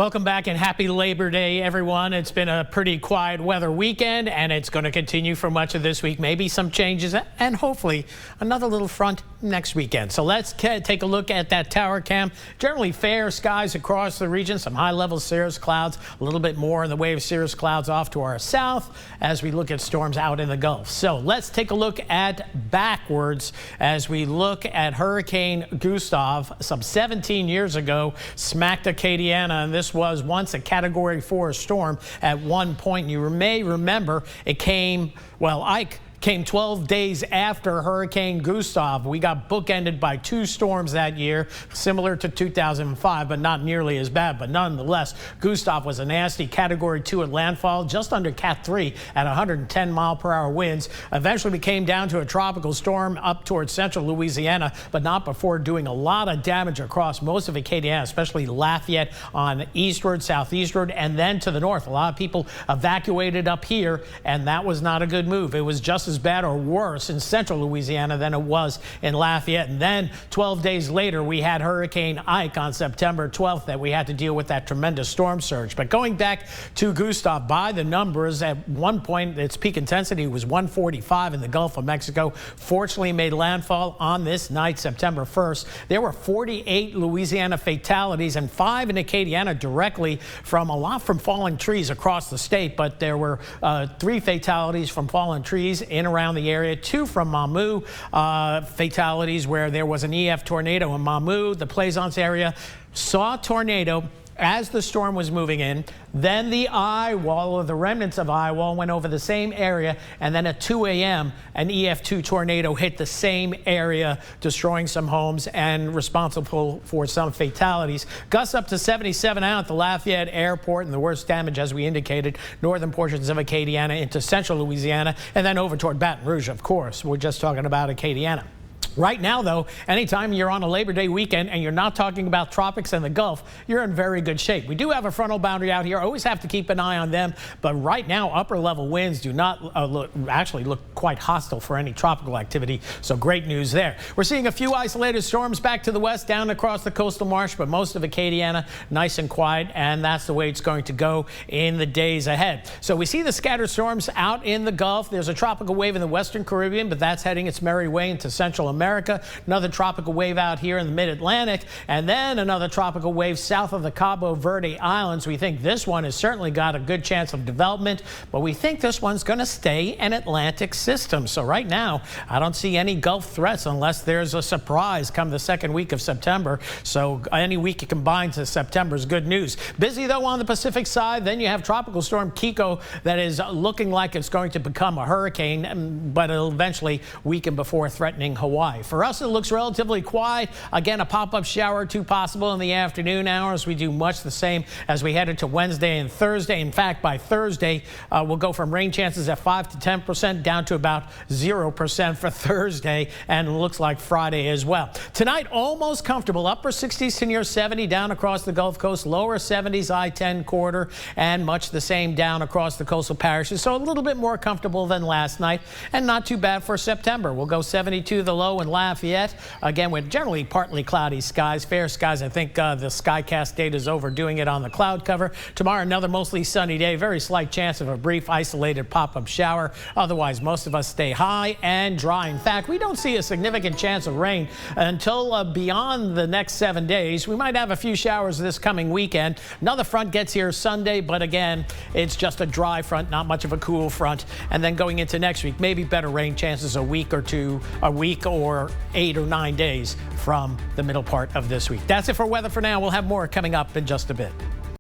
Welcome back and happy Labor Day, everyone. It's been a pretty quiet weather weekend, and it's going to continue for much of this week. Maybe some changes and hopefully another little front next weekend. So let's take a look at that tower cam. Generally fair skies across the region, some high-level cirrus clouds, a little bit more in the way of cirrus clouds off to our south as we look at storms out in the Gulf. So let's take a look at backwards as we look at Hurricane Gustav. Some 17 years ago, smacked Acadiana, and this was once a Category 4 storm at one point. You may remember it came, well, Ike came 12 days after Hurricane Gustav. We got bookended by two storms that year, similar to 2005, but not nearly as bad. But nonetheless, Gustav was a nasty Category 2 at landfall, just under Cat 3 at 110-mile-per-hour winds. Eventually became down to a tropical storm up towards central Louisiana, but not before doing a lot of damage across most of Acadiana, especially Lafayette on eastward, southeastward, and then to the north. A lot of people evacuated up here, and that was not a good move. It was just as bad or worse in central Louisiana than it was in Lafayette. And then 12 days later, we had Hurricane Ike on September 12th that we had to deal with that tremendous storm surge. But going back to Gustav, by the numbers, at one point, its peak intensity was 145 in the Gulf of Mexico. Fortunately, made landfall on this night, September 1st. There were 48 Louisiana fatalities and 5 in Acadiana directly from falling trees across the state. But there were 3 fatalities from fallen trees in around the area, 2 from Mamu, fatalities where there was an EF tornado in Mamu. The Plaisance area saw a tornado as the storm was moving in. Then the eye wall, or the remnants of eye wall, went over the same area, and then at 2 a.m. an EF2 tornado hit the same area, destroying some homes and responsible for some fatalities. Gusts up to 77 out at the Lafayette Airport, and the worst damage, as we indicated, northern portions of Acadiana into central Louisiana, and then over toward Baton Rouge, of course. We're just talking about Acadiana. Right now, though, anytime you're on a Labor Day weekend and you're not talking about tropics and the Gulf, you're in very good shape. We do have a frontal boundary out here. Always have to keep an eye on them. But right now, upper-level winds do not look quite hostile for any tropical activity. So great news there. We're seeing a few isolated storms back to the west, down across the coastal marsh, but most of Acadiana nice and quiet, and that's the way it's going to go in the days ahead. So we see the scattered storms out in the Gulf. There's a tropical wave in the western Caribbean, but that's heading its merry way into Central America. Another tropical wave out here in the mid-Atlantic, and then another tropical wave south of the Cabo Verde Islands. We think this one has certainly got a good chance of development, but we think this one's going to stay an Atlantic system. So right now, I don't see any Gulf threats unless there's a surprise come the second week of September. So any week it combines to September is good news. Busy, though, on the Pacific side. Then you have Tropical Storm Kiko that is looking like it's going to become a hurricane, but it'll eventually weaken before threatening Hawaii. For us, it looks relatively quiet. Again, a pop-up shower or two possible in the afternoon hours. We do much the same as we head into Wednesday and Thursday. In fact, by Thursday, we'll go from rain chances at 5 to 10% down to about 0% for Thursday, and it looks like Friday as well. Tonight, almost comfortable. Upper 60s to near 70 down across the Gulf Coast, lower 70s I-10 corridor, and much the same down across the coastal parishes. So a little bit more comfortable than last night, and not too bad for September. We'll go 72 the low in Lafayette. Again, with generally partly cloudy skies, fair skies. I think the SkyCast data is overdoing it on the cloud cover. Tomorrow, another mostly sunny day. Very slight chance of a brief isolated pop-up shower. Otherwise, most of us stay high and dry. In fact, we don't see a significant chance of rain until beyond the next 7 days. We might have a few showers this coming weekend. Another front gets here Sunday, but again, it's just a dry front, not much of a cool front. And then going into next week, maybe better rain chances a week or 8 or 9 days from the middle part of this week. That's it for weather for now. We'll have more coming up in just a bit.